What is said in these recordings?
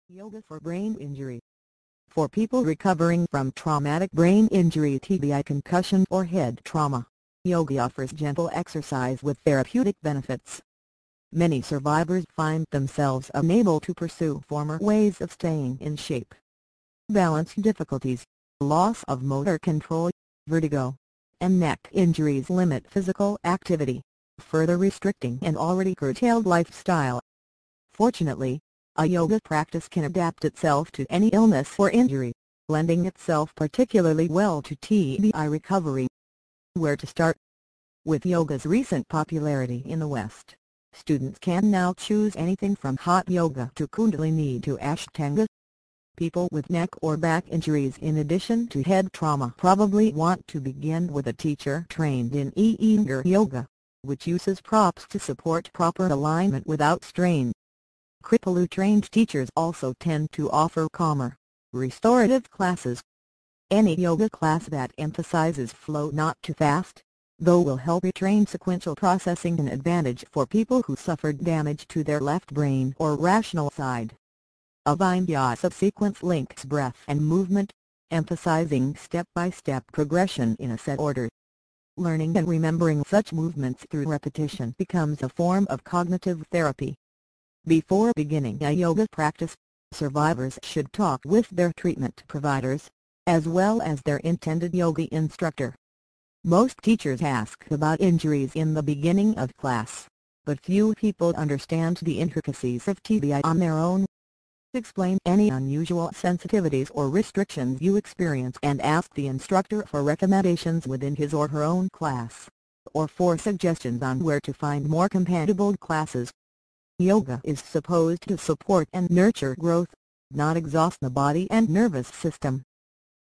Yoga for brain injury. For people recovering from traumatic brain injury, TBI, concussion or head trauma, yoga offers gentle exercise with therapeutic benefits. Many survivors find themselves unable to pursue former ways of staying in shape. Balance difficulties, loss of motor control, vertigo, and neck injuries limit physical activity, further restricting an already curtailed lifestyle. Fortunately, a yoga practice can adapt itself to any illness or injury, lending itself particularly well to TBI recovery. Where to start? With yoga's recent popularity in the West, students can now choose anything from hot yoga to Kundalini to Ashtanga. People with neck or back injuries in addition to head trauma probably want to begin with a teacher trained in Iyengar yoga, which uses props to support proper alignment without strain. Kripalu trained teachers also tend to offer calmer, restorative classes. Any yoga class that emphasizes flow, not too fast, though, will help retrain sequential processing, an advantage for people who suffered damage to their left brain or rational side. A vinyasa sequence links breath and movement, emphasizing step-by-step progression in a set order. Learning and remembering such movements through repetition becomes a form of cognitive therapy. Before beginning a yoga practice, survivors should talk with their treatment providers, as well as their intended yoga instructor. Most teachers ask about injuries in the beginning of class, but few people understand the intricacies of TBI on their own. Explain any unusual sensitivities or restrictions you experience and ask the instructor for recommendations within his or her own class, or for suggestions on where to find more compatible classes. Yoga is supposed to support and nurture growth, not exhaust the body and nervous system.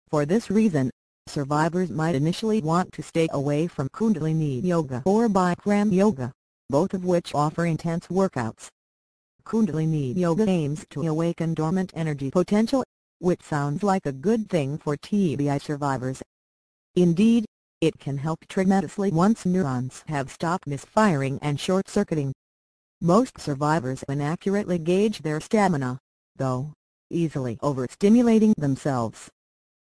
For this reason, survivors might initially want to stay away from Kundalini yoga or Bikram yoga, both of which offer intense workouts. Kundalini yoga aims to awaken dormant energy potential, which sounds like a good thing for TBI survivors. Indeed, it can help tremendously once neurons have stopped misfiring and short-circuiting. Most survivors inaccurately gauge their stamina, though, easily overstimulating themselves.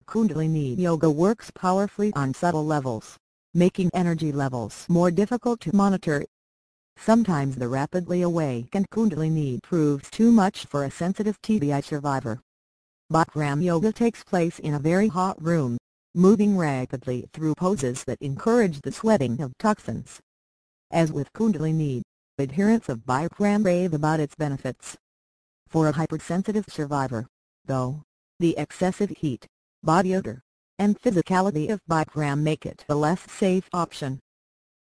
Kundalini yoga works powerfully on subtle levels, making energy levels more difficult to monitor. Sometimes the rapidly awakened Kundalini proves too much for a sensitive TBI survivor. Bikram yoga takes place in a very hot room, moving rapidly through poses that encourage the sweating of toxins. As with Kundalini, adherents of Bikram rave about its benefits. For a hypersensitive survivor, though, the excessive heat, body odor, and physicality of Bikram make it a less safe option.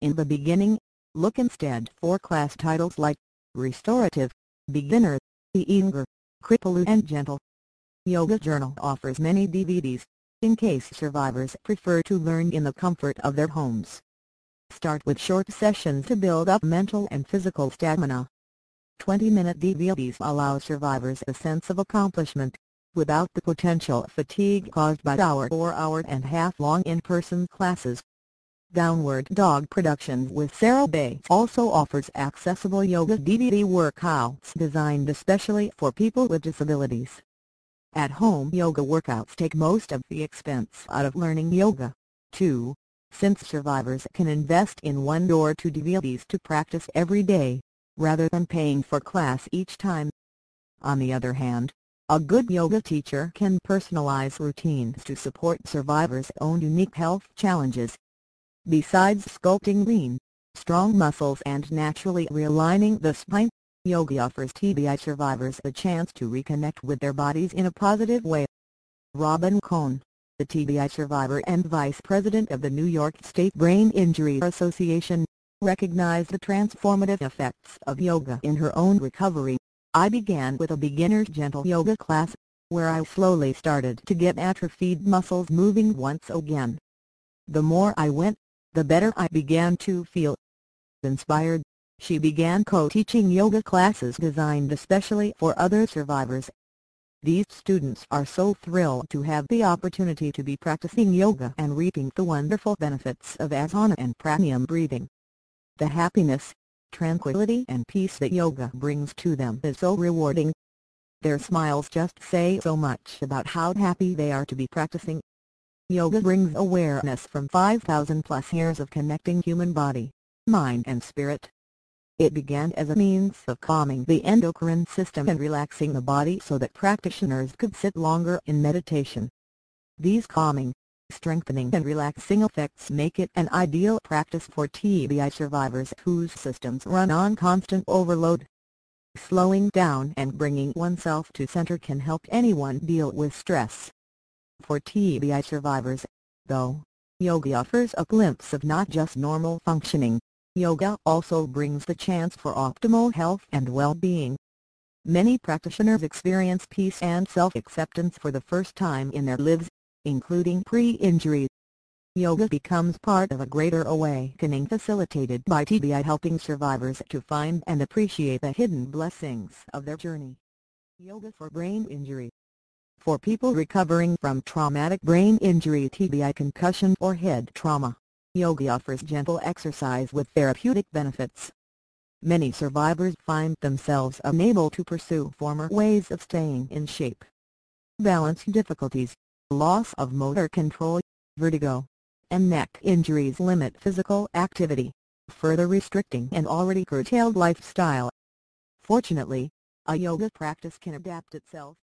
In the beginning, look instead for class titles like Restorative, Beginner, Iyengar, Kripalu and Gentle. Yoga Journal offers many DVDs, in case survivors prefer to learn in the comfort of their homes. Start with short sessions to build up mental and physical stamina. 20-minute DVDs allow survivors a sense of accomplishment, without the potential fatigue caused by hour or hour-and-a-half-long in-person classes. Downward Dog Productions with Sarah Bay also offers accessible yoga DVD workouts designed especially for people with disabilities. At-home yoga workouts take most of the expense out of learning yoga, too, since survivors can invest in 1 or 2 DVDs to practice every day, rather than paying for class each time. On the other hand, a good yoga teacher can personalize routines to support survivors' own unique health challenges. Besides sculpting lean, strong muscles and naturally realigning the spine, yoga offers TBI survivors a chance to reconnect with their bodies in a positive way. Robin Cohn, the TBI survivor and vice president of the New York State Brain Injury Association, recognized the transformative effects of yoga in her own recovery. I began with a beginner's gentle yoga class, where I slowly started to get atrophied muscles moving once again. The more I went, the better I began to feel. Inspired, she began co-teaching yoga classes designed especially for other survivors. These students are so thrilled to have the opportunity to be practicing yoga and reaping the wonderful benefits of asana and pranayama breathing. The happiness, tranquility and peace that yoga brings to them is so rewarding. Their smiles just say so much about how happy they are to be practicing. Yoga brings awareness from 5,000 plus years of connecting human body, mind and spirit. It began as a means of calming the endocrine system and relaxing the body so that practitioners could sit longer in meditation. These calming, strengthening and relaxing effects make it an ideal practice for TBI survivors whose systems run on constant overload. Slowing down and bringing oneself to center can help anyone deal with stress. For TBI survivors, though, yoga offers a glimpse of not just normal functioning. Yoga also brings the chance for optimal health and well-being. Many practitioners experience peace and self-acceptance for the first time in their lives, including pre-injury. Yoga becomes part of a greater awakening facilitated by TBI, helping survivors to find and appreciate the hidden blessings of their journey. Yoga for brain injury. For people recovering from traumatic brain injury, TBI, concussion or head trauma, yoga offers gentle exercise with therapeutic benefits. Many survivors find themselves unable to pursue former ways of staying in shape. Balance difficulties, loss of motor control, vertigo, and neck injuries limit physical activity, further restricting an already curtailed lifestyle. Fortunately, a yoga practice can adapt itself